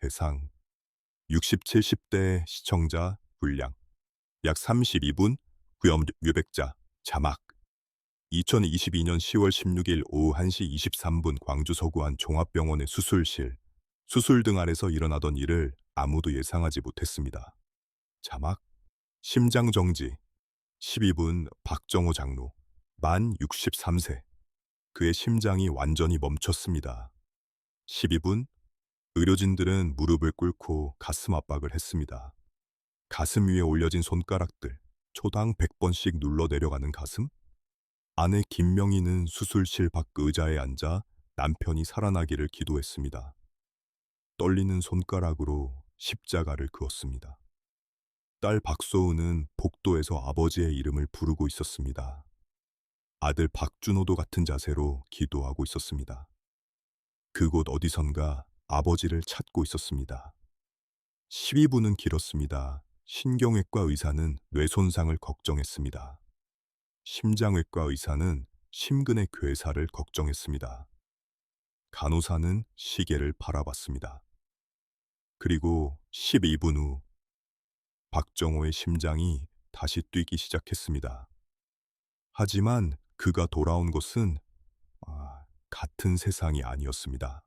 대상 60, 70대 시청자 분량 약 32분 구염 유백자 자막 2022년 10월 16일 오후 1시 23분 광주 서구안 종합병원의 수술실 수술 등 아래서 일어나던 일을 아무도 예상하지 못했습니다. 자막 심장 정지 12분 박정호 장로 만 63세 그의 심장이 완전히 멈췄습니다. 12분 의료진들은 무릎을 꿇고 가슴 압박을 했습니다. 가슴 위에 올려진 손가락들, 초당 100번씩 눌러 내려가는 가슴? 아내 김명희는 수술실 밖 의자에 앉아 남편이 살아나기를 기도했습니다. 떨리는 손가락으로 십자가를 그었습니다. 딸 박소은은 복도에서 아버지의 이름을 부르고 있었습니다. 아들 박준호도 같은 자세로 기도하고 있었습니다. 그곳 어디선가 아버지를 찾고 있었습니다. 12분은 길었습니다. 신경외과 의사는 뇌 손상을 걱정했습니다. 심장외과 의사는 심근의 괴사를 걱정했습니다. 간호사는 시계를 바라봤습니다. 그리고 12분 후 박정호의 심장이 다시 뛰기 시작했습니다. 하지만 그가 돌아온 것은 같은 세상이 아니었습니다.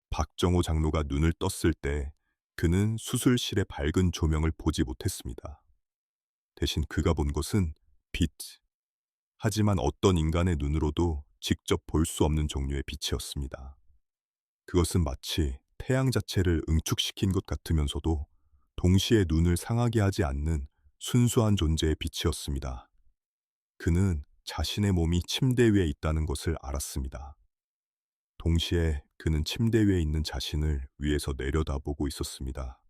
박정호 장로가 눈을 떴을 때 그는 수술실의 밝은 조명을 보지 못했습니다. 대신 그가 본 것은 빛. 하지만 어떤 인간의 눈으로도 직접 볼 수 없는 종류의 빛이었습니다. 그것은 마치 태양 자체를 응축시킨 것 같으면서도 동시에 눈을 상하게 하지 않는 순수한 존재의 빛이었습니다. 그는 자신의 몸이 침대 위에 있다는 것을 알았습니다. 동시에 그는 침대 위에 있는 자신을 위에서 내려다보고 있었습니다.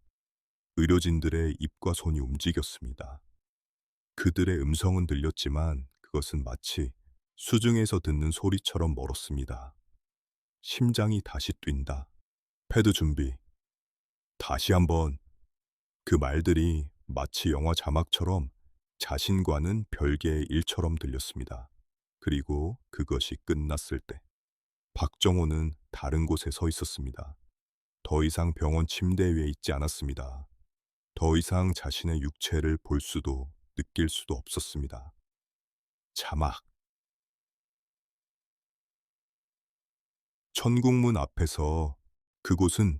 의료진들의 입과 손이 움직였습니다. 그들의 음성은 들렸지만 그것은 마치 수중에서 듣는 소리처럼 멀었습니다. 심장이 다시 뛴다. 패드 준비. 다시 한번. 그 말들이 마치 영화 자막처럼 자신과는 별개의 일처럼 들렸습니다. 그리고 그것이 끝났을 때 박정호는 다른 곳에 서 있었습니다. 더 이상 병원 침대 위에 있지 않았습니다. 더 이상 자신의 육체를 볼 수도 느낄 수도 없었습니다. 자막. 천국문 앞에서 그곳은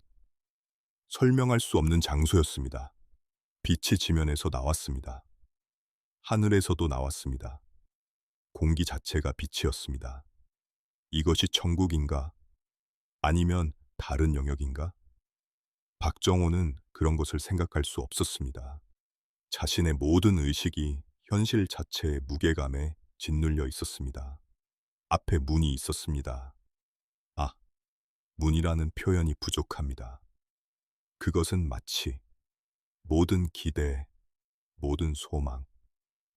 설명할 수 없는 장소였습니다. 빛이 지면에서 나왔습니다. 하늘에서도 나왔습니다. 공기 자체가 빛이었습니다. 이것이 천국인가? 아니면 다른 영역인가? 박정호는 그런 것을 생각할 수 없었습니다. 자신의 모든 의식이 현실 자체의 무게감에 짓눌려 있었습니다. 앞에 문이 있었습니다. 문이라는 표현이 부족합니다. 그것은 마치 모든 기대, 모든 소망,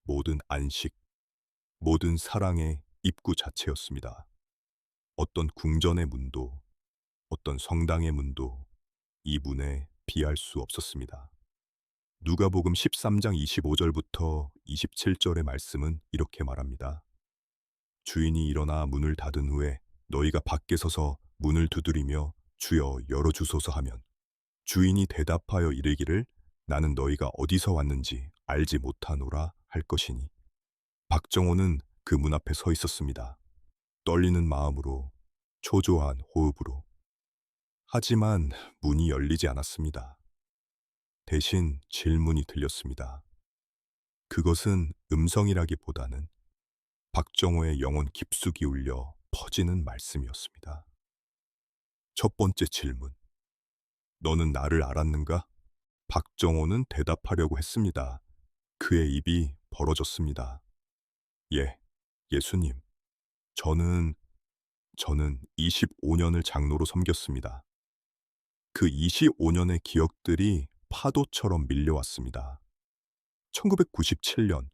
모든 안식, 모든 사랑의 입구 자체였습니다. 어떤 궁전의 문도, 어떤 성당의 문도 이 문에 비할 수 없었습니다. 누가복음 13장 25절부터 27절의 말씀은 이렇게 말합니다. 주인이 일어나 문을 닫은 후에 너희가 밖에 서서 문을 두드리며 주여 열어주소서 하면 주인이 대답하여 이르기를 나는 너희가 어디서 왔는지 알지 못하노라 할 것이니. 박정호는 그 문 앞에 서 있었습니다. 떨리는 마음으로, 초조한 호흡으로. 하지만 문이 열리지 않았습니다. 대신 질문이 들렸습니다. 그것은 음성이라기보다는 박정호의 영혼 깊숙이 울려 퍼지는 말씀이었습니다. 첫 번째 질문. 너는 나를 알았는가? 박정호는 대답하려고 했습니다. 그의 입이 벌어졌습니다. 예, 예수님. 저는 25년을 장로로 섬겼습니다. 그 25년의 기억들이 파도처럼 밀려왔습니다. 1997년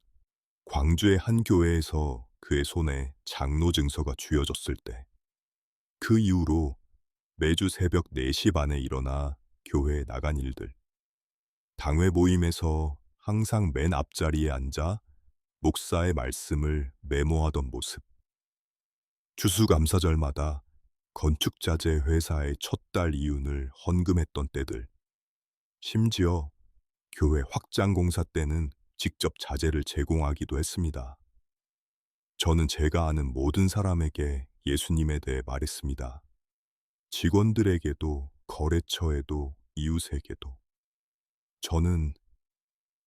광주의 한 교회에서 그의 손에 장로 증서가 쥐어졌을 때 그 이후로 매주 새벽 4시 반에 일어나 교회에 나간 일들, 당회 모임에서 항상 맨 앞자리에 앉아 목사의 말씀을 메모하던 모습, 추수감사절마다 건축자재 회사의 첫 달 이윤을 헌금했던 때들, 심지어 교회 확장 공사 때는 직접 자재를 제공하기도 했습니다. 저는 제가 아는 모든 사람에게 예수님에 대해 말했습니다. 직원들에게도, 거래처에도, 이웃에게도. 저는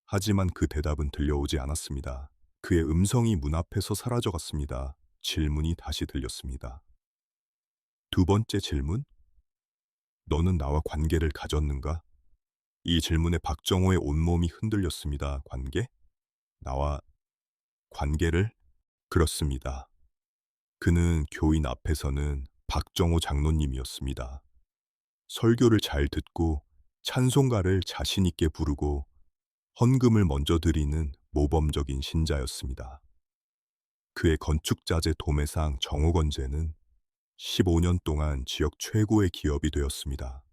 하지만 그 대답은 들려오지 않았습니다. 그의 음성이 문 앞에서 사라져갔습니다. 질문이 다시 들렸습니다. 두 번째 질문? 너는 나와 관계를 가졌는가? 이 질문에 박정호의 온몸이 흔들렸습니다. 관계? 나와 관계를? 그렇습니다. 그는 교인 앞에서는 박정호 장로님이었습니다. 설교를 잘 듣고 찬송가를 자신 있게 부르고 헌금을 먼저 드리는 모범적인 신자였습니다. 그의 건축자재 도매상 정호건재는 15년 동안 지역 최고의 기업이 되었습니다.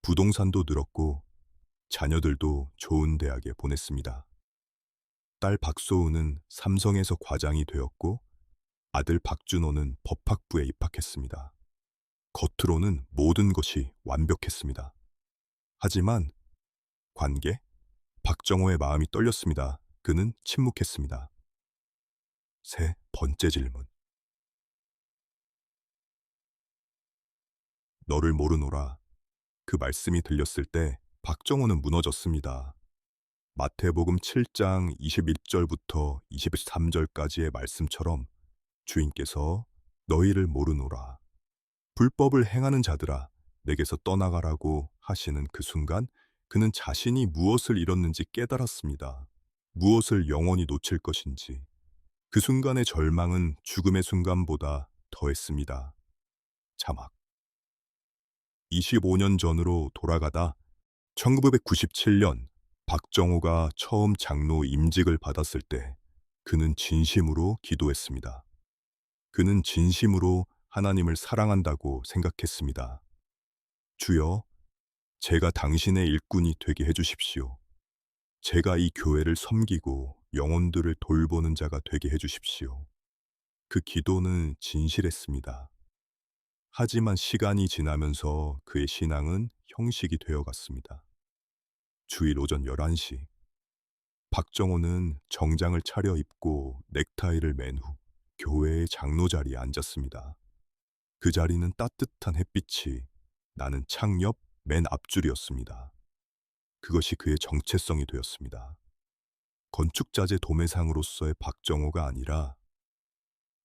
부동산도 늘었고 자녀들도 좋은 대학에 보냈습니다. 딸 박소우는 삼성에서 과장이 되었고 아들 박준호는 법학부에 입학했습니다. 겉으로는 모든 것이 완벽했습니다. 하지만 관계? 박정호의 마음이 떨렸습니다. 그는 침묵했습니다. 세 번째 질문. 너를 모르노라. 그 말씀이 들렸을 때 박정호는 무너졌습니다. 마태복음 7장 21절부터 23절까지의 말씀처럼 주인께서 너희를 모르노라. 불법을 행하는 자들아 내게서 떠나가라고 하시는 그 순간 그는 자신이 무엇을 잃었는지 깨달았습니다. 무엇을 영원히 놓칠 것인지. 그 순간의 절망은 죽음의 순간보다 더했습니다. 자막. 25년 전으로 돌아가다 1997년 박정호가 처음 장로 임직을 받았을 때 그는 진심으로 기도했습니다. 그는 진심으로 하나님을 사랑한다고 생각했습니다. 주여, 제가 당신의 일꾼이 되게 해주십시오. 제가 이 교회를 섬기고 영혼들을 돌보는 자가 되게 해주십시오. 그 기도는 진실했습니다. 하지만 시간이 지나면서 그의 신앙은 형식이 되어갔습니다. 주일 오전 11시, 박정호는 정장을 차려입고 넥타이를 맨 후 교회의 장로 자리에 앉았습니다. 그 자리는 따뜻한 햇빛이 나는 창 옆 맨 앞줄이었습니다. 그것이 그의 정체성이 되었습니다. 건축자재 도매상으로서의 박정호가 아니라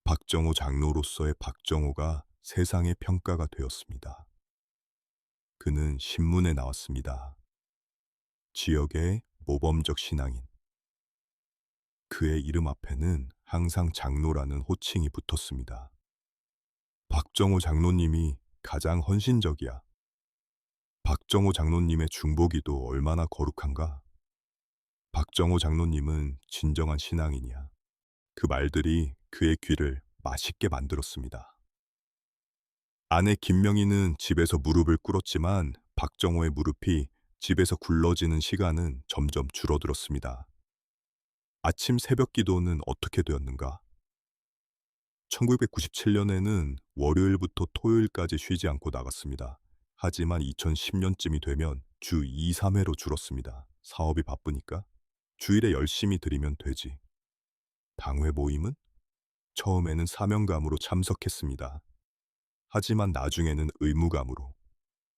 박정호 장로로서의 박정호가 세상의 평가가 되었습니다. 그는 신문에 나왔습니다. 지역의 모범적 신앙인. 그의 이름 앞에는 항상 장로라는 호칭이 붙었습니다. 박정호 장로님이 가장 헌신적이야. 박정호 장로님의 중보기도 얼마나 거룩한가? 박정호 장로님은 진정한 신앙인이야. 그 말들이 그의 귀를 맛있게 만들었습니다. 아내 김명희는 집에서 무릎을 꿇었지만 박정호의 무릎이 집에서 굴러지는 시간은 점점 줄어들었습니다. 아침 새벽 기도는 어떻게 되었는가? 1997년에는 월요일부터 토요일까지 쉬지 않고 나갔습니다. 하지만 2010년쯤이 되면 주 2, 3회로 줄었습니다. 사업이 바쁘니까 주일에 열심히 드리면 되지. 당회 모임은? 처음에는 사명감으로 참석했습니다. 하지만 나중에는 의무감으로,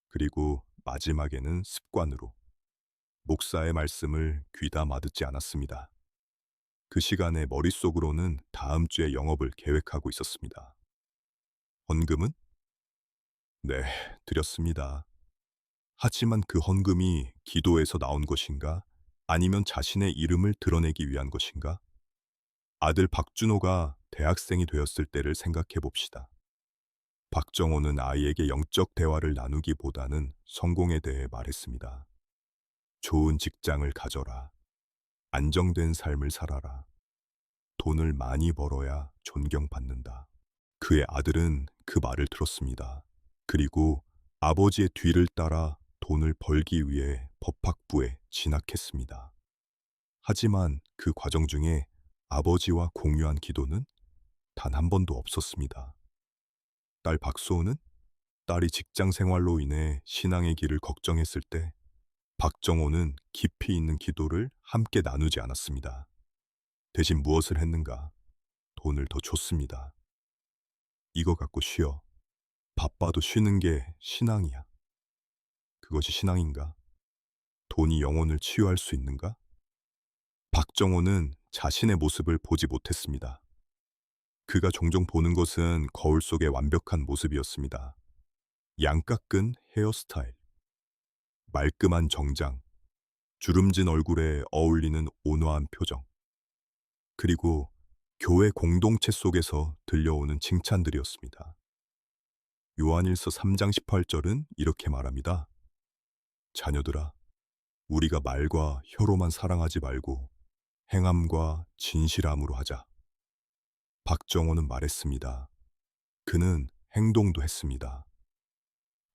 그리고 마지막에는 습관으로. 목사의 말씀을 귀다 마듣지 않았습니다. 그 시간에 머릿속으로는 다음 주에 영업을 계획하고 있었습니다. 헌금은? 네, 드렸습니다. 하지만 그 헌금이 기도에서 나온 것인가? 아니면 자신의 이름을 드러내기 위한 것인가? 아들 박준호가 대학생이 되었을 때를 생각해 봅시다. 박정호는 아이에게 영적 대화를 나누기보다는 성공에 대해 말했습니다. 좋은 직장을 가져라. 안정된 삶을 살아라. 돈을 많이 벌어야 존경받는다. 그의 아들은 그 말을 들었습니다. 그리고 아버지의 뒤를 따라 돈을 벌기 위해 법학부에 진학했습니다. 하지만 그 과정 중에 아버지와 공유한 기도는 단 한 번도 없었습니다. 딸 박소은은 딸이 직장 생활로 인해 신앙의 길을 걱정했을 때 박정호는 깊이 있는 기도를 함께 나누지 않았습니다. 대신 무엇을 했는가? 돈을 더 줬습니다. 이거 갖고 쉬어. 바빠도 쉬는 게 신앙이야. 그것이 신앙인가? 돈이 영혼을 치유할 수 있는가? 박정호는 자신의 모습을 보지 못했습니다. 그가 종종 보는 것은 거울 속의 완벽한 모습이었습니다. 양 깎은 헤어스타일, 말끔한 정장, 주름진 얼굴에 어울리는 온화한 표정, 그리고 교회 공동체 속에서 들려오는 칭찬들이었습니다. 요한일서 3장 18절은 이렇게 말합니다. 자녀들아, 우리가 말과 혀로만 사랑하지 말고 행함과 진실함으로 하자. 박정호는 말했습니다. 그는 행동도 했습니다.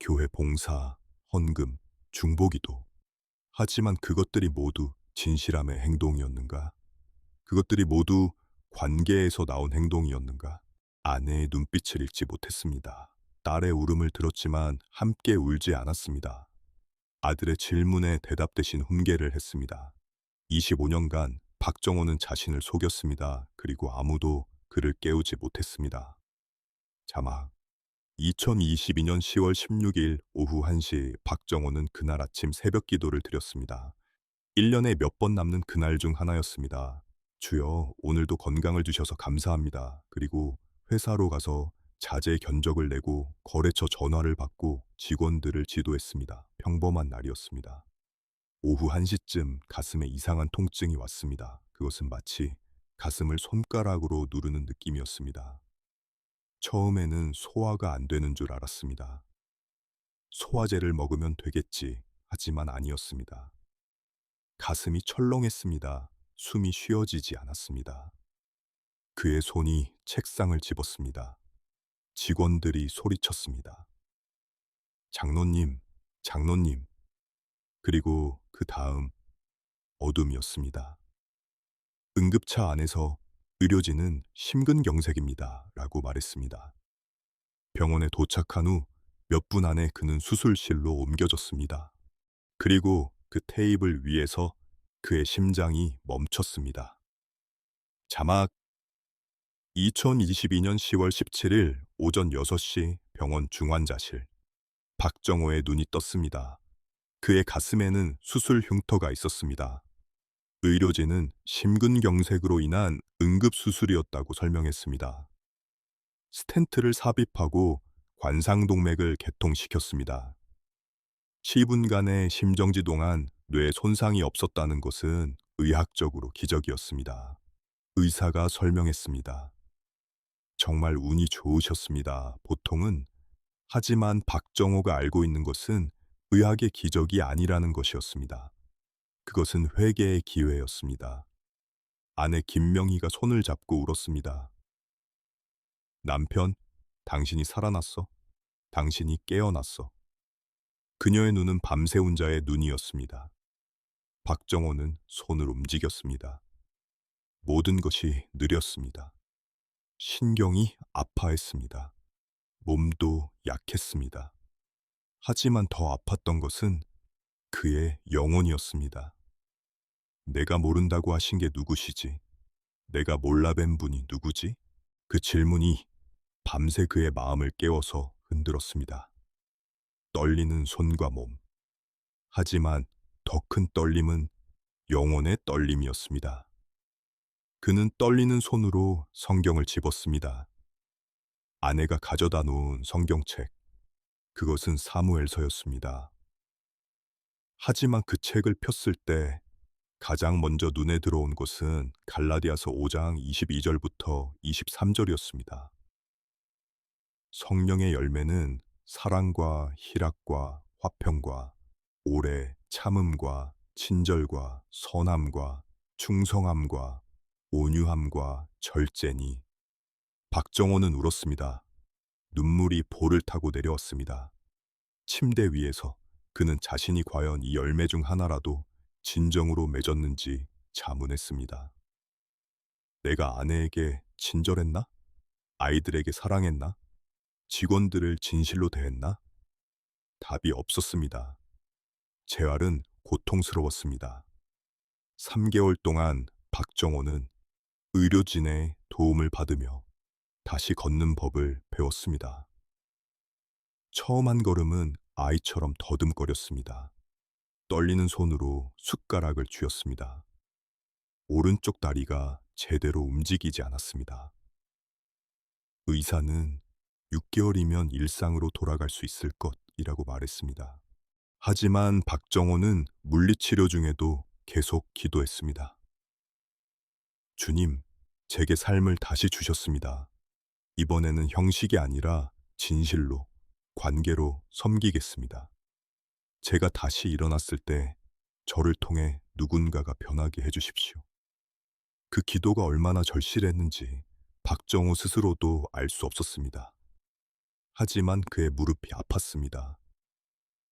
교회 봉사, 헌금, 중보기도. 하지만 그것들이 모두 진실함의 행동이었는가? 그것들이 모두 관계에서 나온 행동이었는가? 아내의 눈빛을 읽지 못했습니다. 딸의 울음을 들었지만 함께 울지 않았습니다. 아들의 질문에 대답 대신 훈계를 했습니다. 25년간 박정호는 자신을 속였습니다. 그리고 아무도 그를 깨우지 못했습니다. 자막 2022년 10월 16일 오후 1시 박정호는 그날 아침 새벽 기도를 드렸습니다. 1년에 몇 번 남는 그날 중 하나였습니다. 주여, 오늘도 건강을 주셔서 감사합니다. 그리고 회사로 가서 자재 견적을 내고 거래처 전화를 받고 직원들을 지도했습니다. 평범한 날이었습니다. 오후 1시쯤 가슴에 이상한 통증이 왔습니다. 그것은 마치 가슴을 손가락으로 누르는 느낌이었습니다. 처음에는 소화가 안 되는 줄 알았습니다. 소화제를 먹으면 되겠지, 하지만 아니었습니다. 가슴이 철렁했습니다. 숨이 쉬어지지 않았습니다. 그의 손이 책상을 집었습니다. 직원들이 소리쳤습니다. 장로님, 장로님. 그리고 그 다음 어둠이었습니다. 응급차 안에서 의료진은 심근경색입니다. 라고 말했습니다. 병원에 도착한 후 몇 분 안에 그는 수술실로 옮겨졌습니다. 그리고 그 테이블 위에서 그의 심장이 멈췄습니다. 자막 2022년 10월 17일 오전 6시 병원 중환자실. 박정호의 눈이 떴습니다. 그의 가슴에는 수술 흉터가 있었습니다. 의료진은 심근경색으로 인한 응급수술이었다고 설명했습니다. 스텐트를 삽입하고 관상동맥을 개통시켰습니다. 10분간의 심정지 동안 뇌 손상이 없었다는 것은 의학적으로 기적이었습니다. 의사가 설명했습니다. 정말 운이 좋으셨습니다. 보통은. 하지만 박정호가 알고 있는 것은 의학의 기적이 아니라는 것이었습니다. 그것은 회개의 기회였습니다. 아내 김명희가 손을 잡고 울었습니다. 남편, 당신이 살아났어. 당신이 깨어났어. 그녀의 눈은 밤새운 자의 눈이었습니다. 박정호는 손을 움직였습니다. 모든 것이 느렸습니다. 신경이 아파했습니다. 몸도 약했습니다. 하지만 더 아팠던 것은 그의 영혼이었습니다. 내가 모른다고 하신 게 누구시지? 내가 몰라뵌 분이 누구지? 그 질문이 밤새 그의 마음을 깨워서 흔들었습니다. 떨리는 손과 몸. 하지만 더 큰 떨림은 영혼의 떨림이었습니다. 그는 떨리는 손으로 성경을 집었습니다. 아내가 가져다 놓은 성경책. 그것은 사무엘서였습니다. 하지만 그 책을 폈을 때 가장 먼저 눈에 들어온 것은 갈라디아서 5장 22절부터 23절이었습니다. 성령의 열매는 사랑과 희락과 화평과 오래 참음과 친절과 선함과 충성함과 온유함과 절제니. 박정호는 울었습니다. 눈물이 볼을 타고 내려왔습니다. 침대 위에서 그는 자신이 과연 이 열매 중 하나라도 진정으로 맺었는지 자문했습니다. 내가 아내에게 친절했나? 아이들에게 사랑했나? 직원들을 진실로 대했나? 답이 없었습니다. 재활은 고통스러웠습니다. 3개월 동안 박정호는 의료진의 도움을 받으며 다시 걷는 법을 배웠습니다. 처음 한 걸음은 아이처럼 더듬거렸습니다. 떨리는 손으로 숟가락을 쥐었습니다. 오른쪽 다리가 제대로 움직이지 않았습니다. 의사는 6개월이면 일상으로 돌아갈 수 있을 것이라고 말했습니다. 하지만 박정호는 물리치료 중에도 계속 기도했습니다. 주님, 제게 삶을 다시 주셨습니다. 이번에는 형식이 아니라 진실로, 관계로 섬기겠습니다. 제가 다시 일어났을 때 저를 통해 누군가가 변하게 해주십시오. 그 기도가 얼마나 절실했는지 박정호 스스로도 알 수 없었습니다. 하지만 그의 무릎이 아팠습니다.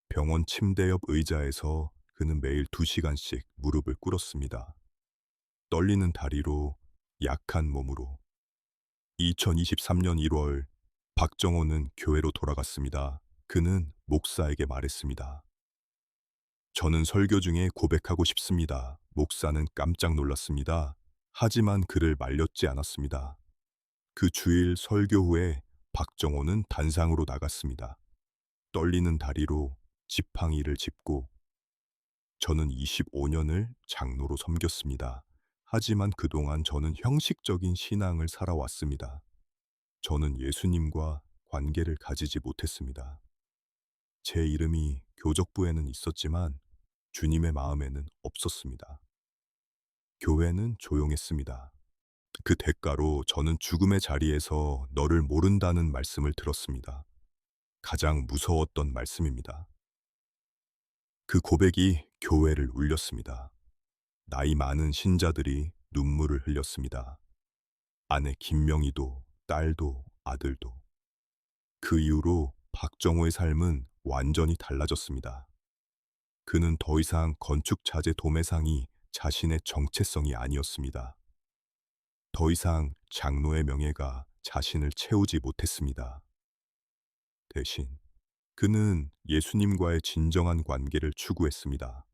병원 침대 옆 의자에서 그는 매일 2시간씩 무릎을 꿇었습니다. 떨리는 다리로, 약한 몸으로. 2023년 1월, 박정호는 교회로 돌아갔습니다. 그는 목사에게 말했습니다. 저는 설교 중에 고백하고 싶습니다. 목사는 깜짝 놀랐습니다. 하지만 그를 말렸지 않았습니다. 그 주일 설교 후에 박정호는 단상으로 나갔습니다. 떨리는 다리로 지팡이를 짚고 저는 25년을 장로로 섬겼습니다. 하지만 그동안 저는 형식적인 신앙을 살아왔습니다. 저는 예수님과 관계를 가지지 못했습니다. 제 이름이 교적부에는 있었지만 주님의 마음에는 없었습니다. 교회는 조용했습니다. 그 대가로 저는 죽음의 자리에서 너를 모른다는 말씀을 들었습니다. 가장 무서웠던 말씀입니다. 그 고백이 교회를 울렸습니다. 나이 많은 신자들이 눈물을 흘렸습니다. 아내 김명희도, 딸도, 아들도. 그 이후로 박정호의 삶은 완전히 달라졌습니다. 그는 더 이상 건축자재 도매상이 자신의 정체성이 아니었습니다. 더 이상 장로의 명예가 자신을 채우지 못했습니다. 대신 그는 예수님과의 진정한 관계를 추구했습니다.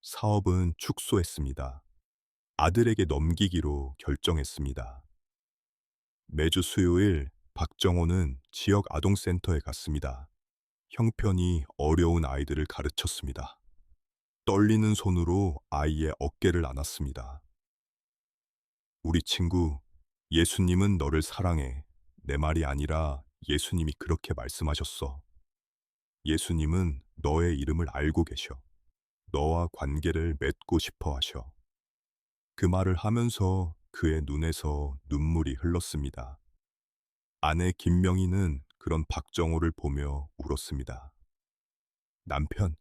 사업은 축소했습니다. 아들에게 넘기기로 결정했습니다. 매주 수요일 박정호는 지역 아동센터에 갔습니다. 형편이 어려운 아이들을 가르쳤습니다. 떨리는 손으로 아이의 어깨를 안았습니다. 우리 친구, 예수님은 너를 사랑해. 내 말이 아니라 예수님이 그렇게 말씀하셨어. 예수님은 너의 이름을 알고 계셔. 너와 관계를 맺고 싶어 하셔. 그 말을 하면서 그의 눈에서 눈물이 흘렀습니다. 아내 김명희는 그런 박정호를 보며 울었습니다. 남편,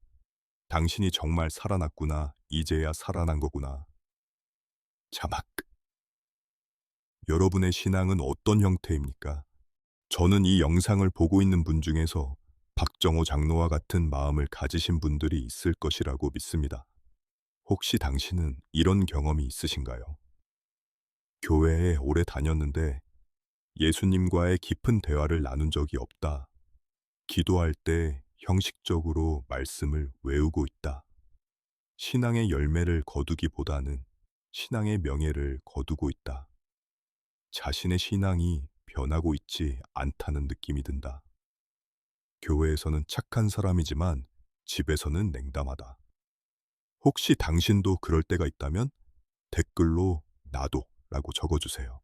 당신이 정말 살아났구나. 이제야 살아난 거구나. 자막. 여러분의 신앙은 어떤 형태입니까? 저는 이 영상을 보고 있는 분 중에서 박정호 장로와 같은 마음을 가지신 분들이 있을 것이라고 믿습니다. 혹시 당신은 이런 경험이 있으신가요? 교회에 오래 다녔는데 예수님과의 깊은 대화를 나눈 적이 없다. 기도할 때 형식적으로 말씀을 외우고 있다. 신앙의 열매를 거두기보다는 신앙의 명예를 거두고 있다. 자신의 신앙이 변하고 있지 않다는 느낌이 든다. 교회에서는 착한 사람이지만 집에서는 냉담하다. 혹시 당신도 그럴 때가 있다면 댓글로 나도 라고 적어주세요.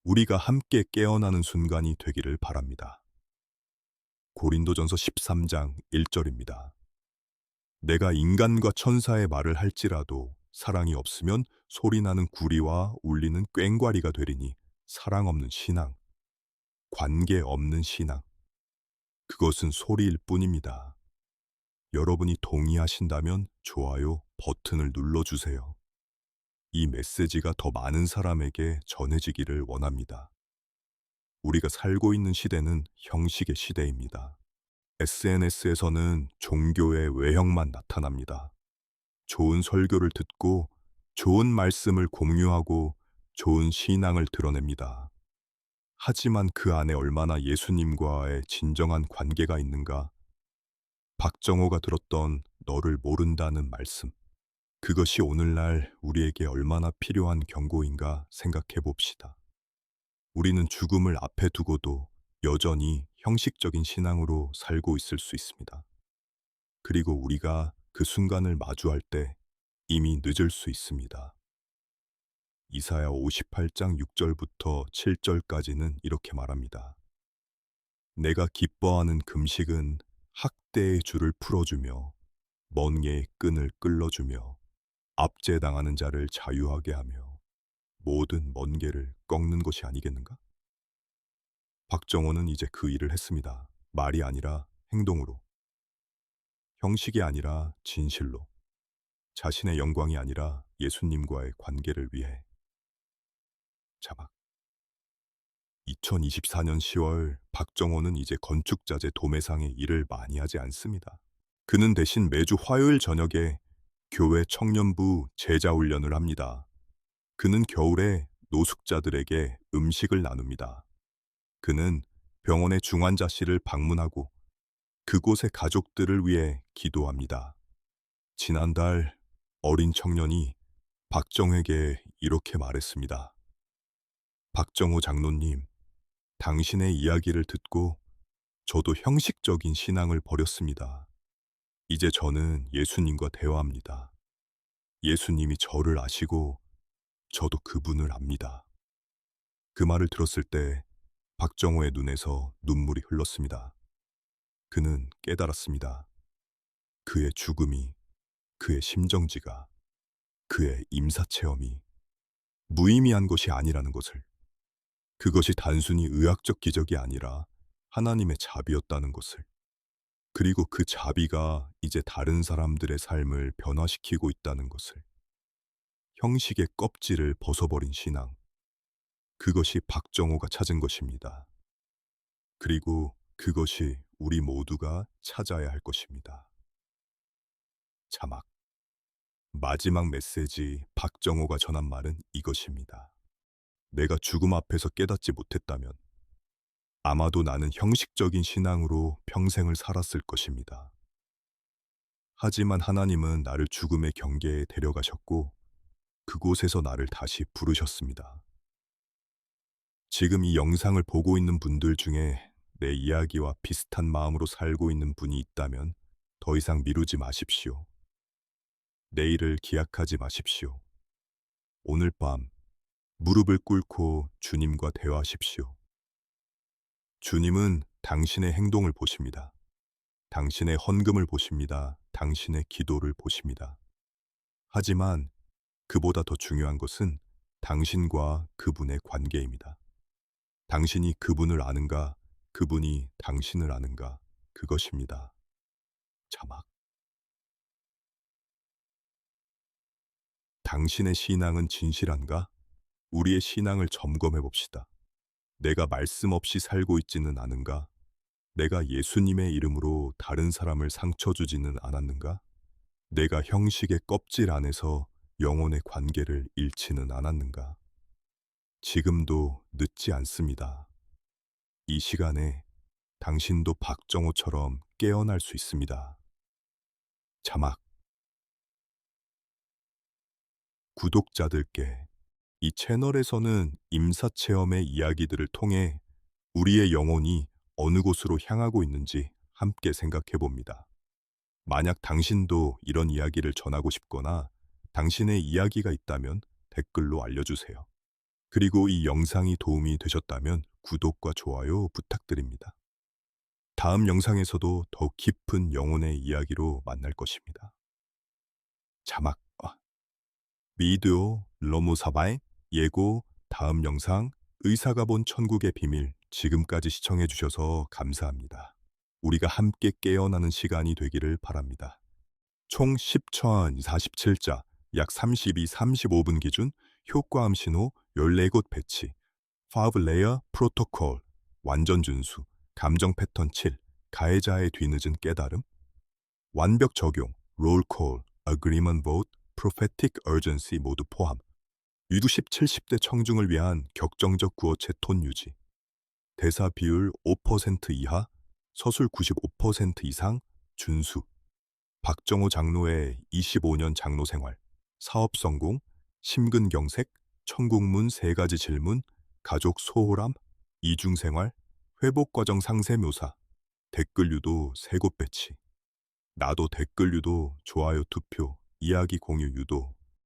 우리가 함께 깨어나는 순간이 되기를 바랍니다. 고린도전서 13장 1절입니다. 내가 인간과 천사의 말을 할지라도 사랑이 없으면 소리나는 구리와 울리는 꽹과리가 되리니 사랑 없는 신앙, 관계 없는 신앙, 그것은 소리일 뿐입니다. 여러분이 동의하신다면 좋아요 버튼을 눌러주세요. 이 메시지가 더 많은 사람에게 전해지기를 원합니다. 우리가 살고 있는 시대는 형식의 시대입니다. SNS에서는 종교의 외형만 나타납니다. 좋은 설교를 듣고 좋은 말씀을 공유하고 좋은 신앙을 드러냅니다. 하지만 그 안에 얼마나 예수님과의 진정한 관계가 있는가? 박정호가 들었던 너를 모른다는 말씀. 그것이 오늘날 우리에게 얼마나 필요한 경고인가 생각해 봅시다. 우리는 죽음을 앞에 두고도 여전히 형식적인 신앙으로 살고 있을 수 있습니다. 그리고 우리가 그 순간을 마주할 때 이미 늦을 수 있습니다. 이사야 58장 6절부터 7절까지는 이렇게 말합니다. 내가 기뻐하는 금식은 학대의 줄을 풀어주며 멍에의 끈을 끌어주며 압제당하는 자를 자유하게 하며 모든 번개를 꺾는 것이 아니겠는가? 박정호는 이제 그 일을 했습니다. 말이 아니라 행동으로, 형식이 아니라 진실로, 자신의 영광이 아니라 예수님과의 관계를 위해. 자막. 2024년 10월 박정호는 이제 건축자재 도매상의 일을 많이 하지 않습니다. 그는 대신 매주 화요일 저녁에 교회 청년부 제자훈련을 합니다. 그는 겨울에 노숙자들에게 음식을 나눕니다. 그는 병원의 중환자실을 방문하고 그곳의 가족들을 위해 기도합니다. 지난달 어린 청년이 박정호에게 이렇게 말했습니다. 박정호 장로님, 당신의 이야기를 듣고 저도 형식적인 신앙을 버렸습니다. 이제 저는 예수님과 대화합니다. 예수님이 저를 아시고 저도 그분을 압니다. 그 말을 들었을 때 박정호의 눈에서 눈물이 흘렀습니다. 그는 깨달았습니다. 그의 죽음이, 그의 심정지가, 그의 임사체험이 무의미한 것이 아니라는 것을, 그것이 단순히 의학적 기적이 아니라 하나님의 자비였다는 것을, 그리고 그 자비가 이제 다른 사람들의 삶을 변화시키고 있다는 것을, 형식의 껍질을 벗어버린 신앙, 그것이 박정호가 찾은 것입니다. 그리고 그것이 우리 모두가 찾아야 할 것입니다. 자막. 마지막 메시지 박정호가 전한 말은 이것입니다. 내가 죽음 앞에서 깨닫지 못했다면 아마도 나는 형식적인 신앙으로 평생을 살았을 것입니다. 하지만 하나님은 나를 죽음의 경계에 데려가셨고 그곳에서 나를 다시 부르셨습니다. 지금 이 영상을 보고 있는 분들 중에 내 이야기와 비슷한 마음으로 살고 있는 분이 있다면 더 이상 미루지 마십시오. 내일을 기약하지 마십시오. 오늘 밤 무릎을 꿇고 주님과 대화하십시오. 주님은 당신의 행동을 보십니다. 당신의 헌금을 보십니다. 당신의 기도를 보십니다. 하지만 그보다 더 중요한 것은 당신과 그분의 관계입니다. 당신이 그분을 아는가, 그분이 당신을 아는가, 그것입니다. 자막. 당신의 신앙은 진실한가? 우리의 신앙을 점검해 봅시다. 내가 말씀 없이 살고 있지는 않은가? 내가 예수님의 이름으로 다른 사람을 상처 주지는 않았는가? 내가 형식의 껍질 안에서 영혼의 관계를 잃지는 않았는가? 지금도 늦지 않습니다. 이 시간에 당신도 박정호처럼 깨어날 수 있습니다. 자막. 구독자들께 이 채널에서는 임사체험의 이야기들을 통해 우리의 영혼이 어느 곳으로 향하고 있는지 함께 생각해 봅니다. 만약 당신도 이런 이야기를 전하고 싶거나 당신의 이야기가 있다면 댓글로 알려주세요. 그리고 이 영상이 도움이 되셨다면 구독과 좋아요 부탁드립니다. 다음 영상에서도 더 깊은 영혼의 이야기로 만날 것입니다. 자막. 미디어 러무사바의 예고. 다음 영상 의사가 본 천국의 비밀. 지금까지 시청해 주셔서 감사합니다. 우리가 함께 깨어나는 시간이 되기를 바랍니다. 총 10,047자, 약 32-35분 기준 효과음 신호 14곳 배치, 5레이어 프로토콜, 완전 준수, 감정 패턴 7, 가해자의 뒤늦은 깨달음, 완벽 적용, 롤콜, 어그리먼트 보트, 프로페틱 어전시 모두 포함, 유두십 70대 청중을 위한 격정적 구어체 톤 유지, 대사 비율 5% 이하, 서술 95% 이상, 준수. 박정호 장로의 25년 장로 생활. 사업 성공. 심근경색. 천국문 3가지 질문. 가족 소홀함. 이중생활. 회복과정 상세 묘사. 댓글 유도 3곳 배치. 나도 댓글 유도, 좋아요 투표, 이야기 공유 유도,